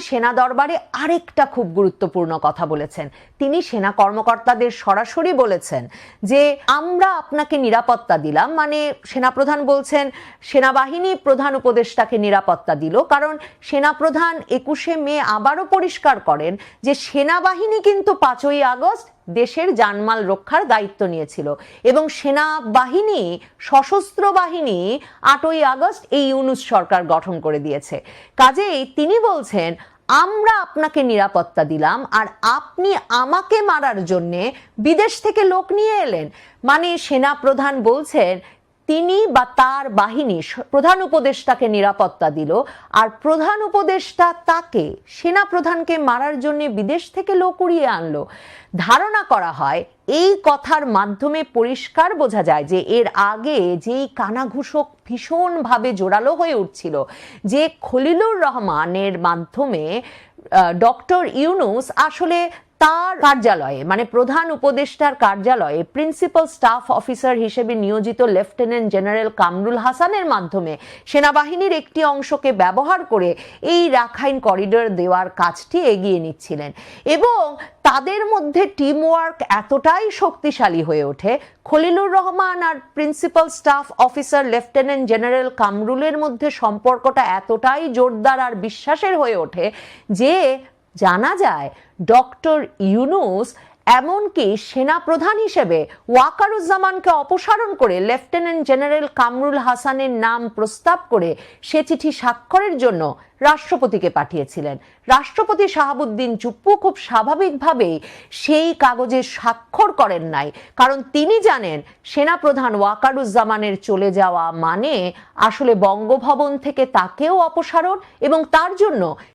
সেনা দরবারে আরেকটা খুব গুরুত্বপূর্ণ কথা বলেছেন। তিনি সেনা কর্মকর্তাদের সরাসরি বলেছেন যে আমরা আপনাকে নিরাপত্তা দিলাম, মানে সেনাপ্রধান বলছেন সেনাবাহিনী প্রধান উপদেষ্টাকে নিরাপত্তা দিল, কারণ সেনাপ্রধান 21শে মে আবারও পরিষ্কার করেন যে সেনাবাহিনী কিন্তু 5ই আগস্ট দেশের জানমাল রক্ষার দায়িত্ব নিয়েছিল এবং সেনাবাহিনী সশস্ত্র বাহিনী 8ই আগস্ট এই ইউনূস সরকার গঠন করে দিয়েছে। কাজেই তিনি বলছেন আমরা আপনাকে নিরাপত্তা দিলাম আর আপনি আমাকে মারার জন্য বিদেশ থেকে লোক নিয়ে এলেন। মানে সেনাপ্রধান বলছেন তিনি বা তার বাহিনী প্রধান উপদেষ্টাকে নিরাপত্তা দিল আর প্রধান উপদেষ্টা তাকে সেনাপ্রধানকে মারার জন্য বিদেশ থেকে লোক উড়িয়ে আনলো। ধারণা করা হয় এই কথার মাধ্যমে পরিষ্কার বোঝা যায় যে এর আগে যেই কানাঘুষো ভীষণভাবে জোরালো হয়ে উঠছিল যে খলিলুর রহমানের মাধ্যমে ডক্টর ইউনূস আসলে তার কার্যালয়ে, মানে প্রধান উপদেষ্টার কার্যালয়ে প্রিন্সিপাল স্টাফ অফিসার হিসেবে নিয়োজিত লেফটেন্যান্ট জেনারেল কামরুল হাসানের মাধ্যমে সেনাবাহিনীর একটি অংশকে ব্যবহার করে এই রাখাইন করিডোর দেওয়ার কাজটি এগিয়ে নিচ্ছিলেন এবং তাদের মধ্যে টিম ওয়ার্ক এতটাই শক্তিশালী হয়ে ওঠে, খলিলুর রহমান আর principal staff officer lieutenant general কামরুলের মধ্যে সম্পর্কটা এতটাই জোরদার আর বিশ্বাসের হয়ে ওঠে যে জানা যায় ডক্টর ইউনূস এমনকি সেনাপ্রধান হিসেবে ওয়াকারুজ্জামানকে অপসারণ করে লেফটেন্যান্ট জেনারেল কামরুল হাসানের নাম প্রস্তাব করে সে চিঠি স্বাক্ষরের জন্য রাষ্ট্রপতিকে পাঠিয়েছিলেন। রাষ্ট্রপতি শাহাবুদ্দিন চুপ্পু খুব স্বাভাবিকভাবেই সেই কাগজে স্বাক্ষর করেন নাই, কারণ তিনি জানেন সেনাপ্রধান ওয়াকারুজ্জামানের চলে যাওয়া মানে আসলে বঙ্গভবন থেকে তাকেও অপসারণ এবং তার জন্য